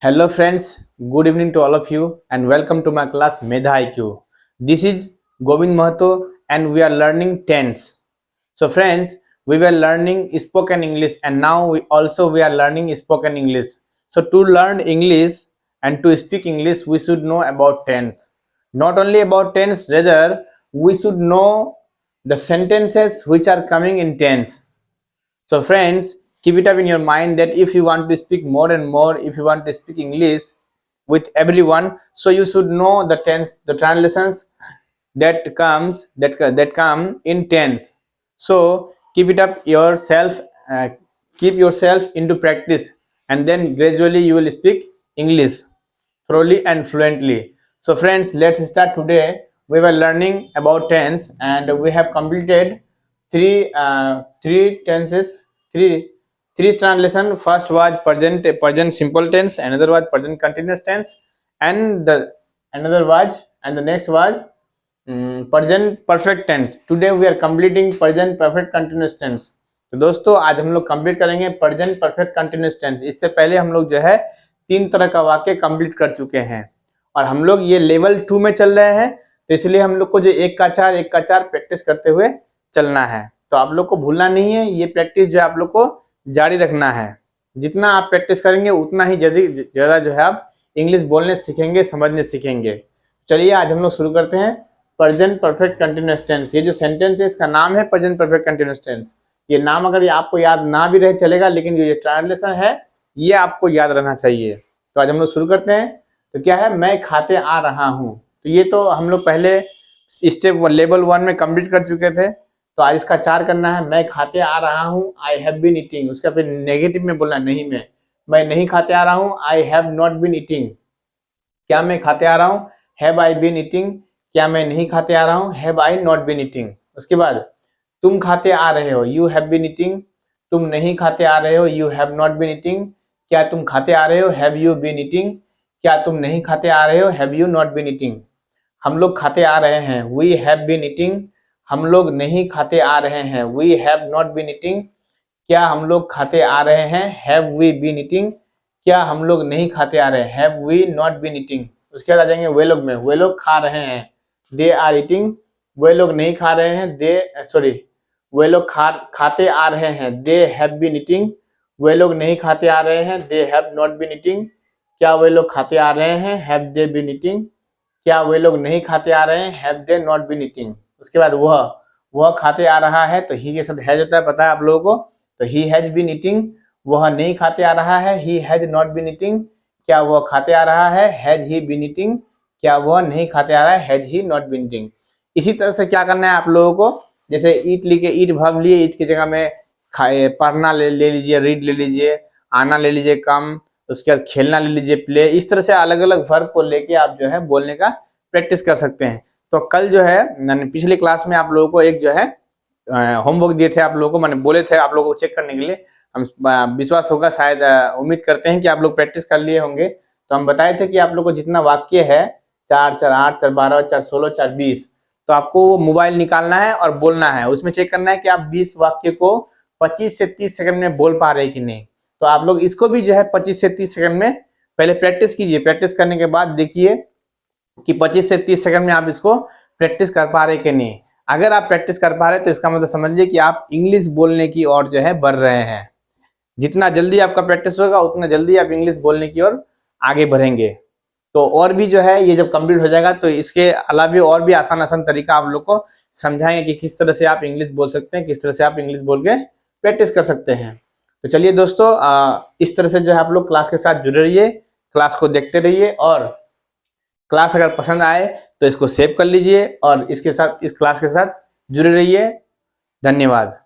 Hello friends, good evening to all of you and welcome to my class Medha IQ. This is Govind Mahato and we are learning tense. So friends, we were learning spoken English and now we are learning spoken English. So to learn English and to speak English, we should know about tense. Not only about tense, rather we should know the sentences which are coming in tense. So friends, keep it up in your mind that if you want to speak more and more, if you want to speak English with everyone, so you should know the tense, the translations that come in tense. So keep it up yourself, keep yourself into practice, and then gradually you will speak English thoroughly and fluently. So friends, let's start today. We were learning about tense and we have completed three tenses, three three translation. First was present simple tense, another was present continuous tense, and the another was and the next was present perfect tense. Today we are completing present perfect continuous tense. तो दोस्तों आज हम लोग complete करेंगे present perfect continuous tense. इससे पहले हम लोग जो है 3 तरह का वाक्य कंप्लीट कर चुके हैं और हम लोग ये लेवल 2 में चल रहे हैं, तो इसलिए हम लोग को जो एक का चार प्रैक्टिस करते हुए चलना है. तो आप लोग को भूलना नहीं है, ये प्रैक्टिस जो है आप लोग को जारी रखना है. जितना आप प्रैक्टिस करेंगे उतना ही ज्यादा जो है आप इंग्लिश बोलने सीखेंगे, समझने सीखेंगे. चलिए आज हम लोग शुरू करते हैं प्रेजेंट परफेक्ट कंटिन्यूअस टेंस. ये जो सेंटेंस है इसका नाम है प्रेजेंट परफेक्ट कंटिन्यूअस टेंस. ये नाम अगर आपको याद ना भी रहे चलेगा, लेकिन जो ये ट्रांसलेशन है ये आपको याद रहना चाहिए. तो आज हम लोग शुरू करते हैं. तो क्या है, मैं खाते आ रहा हूँ. तो ये तो हम लोग पहले स्टेप लेवल 1 में कंप्लीट कर चुके थे. तो आज इसका 4 करना है. मैं खाते आ रहा हूँ, आई हैव बीन ईटिंग. उसका फिर नेगेटिव में बोलना नहीं, मैं नहीं खाते आ रहा हूँ, I have not been eating. क्या मैं खाते आ रहा हूँ, हैव आई बीन ईटिंग. क्या मैं नहीं खाते आ रहा हूँ, have I not been eating. उसके बाद तुम खाते आ रहे हो, यू हैव बीन ईटिंग. तुम नहीं खाते आ रहे हो, you have not been eating. क्या तुम खाते आ रहे हो, हैव यू बीन ईटिंग. क्या तुम नहीं खाते आ रहे हो, have you not been eating. हम लोग खाते आ रहे हैं, वी हैव बीन ईटिंग. हम लोग नहीं खाते आ रहे हैं, we have not been eating. क्या हम लोग खाते आ रहे हैं, हैव वी बीन ईटिंग. क्या हम लोग नहीं खाते आ रहे हैं, have we not been eating. उसके बाद आ जाएंगे वे लोग में, वे लोग खा रहे हैं, दे आर ईटिंग. वे लोग नहीं खा रहे हैं, वे लोग खाते आ रहे हैं, दे हैव बीन ईटिंग. वे लोग नहीं खाते आ रहे हैं, they have not been eating. क्या वे लोग खाते आ रहे हैं, हैव दे बीन ईटिंग. क्या वे लोग नहीं खाते आ रहे हैं, have they not been eating. उसके बाद वह खाते आ रहा है, तो ही के साथ हैज होता है, पता है आप लोगों को. तो ही हैज बीन ईटिंग. वह नहीं खाते आ रहा है, he has not been eating. क्या वह खाते आ रहा है, हैज ही बीन ईटिंग. क्या वह नहीं खाते आ रहा है, has he not been eating. इसी तरह से क्या करना है आप लोगों को, जैसे ईट लिखे, ईट वर्ब लिए, ईट की जगह में पढ़ना ले लीजिए, रीड ले लीजिए, आना ले लीजिए कम, उसके बाद खेलना ले लीजिए प्ले. इस तरह से अलग अलग वर्ब को लेके आप जो है बोलने का प्रैक्टिस कर सकते हैं. तो कल जो है मैंने पिछले क्लास में आप लोगों को एक जो है होमवर्क दिए थे आप लोगों को, मैंने बोले थे आप लोगों को चेक करने के लिए. हम विश्वास होगा, शायद उम्मीद करते हैं कि आप लोग प्रैक्टिस कर लिए होंगे. तो हम बताए थे कि आप लोग को जितना वाक्य है 4 4 8 4 12 4 16 4 20, तो आपको वो मोबाइल निकालना है और बोलना है. उसमें चेक करना है कि आप 20 वाक्य को 25 से 30 सेकंड में बोल पा रहे हैं कि नहीं. तो आप लोग इसको भी जो है 25 से 30 सेकंड में पहले प्रैक्टिस कीजिए. प्रैक्टिस करने के बाद देखिए कि 25 से 30 सेकंड में आप इसको प्रैक्टिस कर पा रहे कि नहीं. अगर आप प्रैक्टिस कर पा रहे तो इसका मतलब समझिए कि आप इंग्लिश बोलने की ओर जो है बढ़ रहे हैं. जितना जल्दी आपका प्रैक्टिस होगा उतना जल्दी आप इंग्लिश बोलने की ओर आगे बढ़ेंगे. तो और भी जो है ये जब कंप्लीट हो जाएगा तो इसके अलावा और भी आसान आसान तरीका आप लोग को समझाएंगे कि किस तरह से आप इंग्लिश बोल सकते हैं, किस तरह से आप इंग्लिश बोल के प्रैक्टिस कर सकते हैं. तो चलिए दोस्तों, इस तरह से जो है आप लोग क्लास के साथ जुड़े रहिए, क्लास को देखते रहिए, और क्लास अगर पसंद आए तो इसको सेव कर लीजिए और इसके साथ, इस क्लास के साथ जुड़े रहिए. धन्यवाद.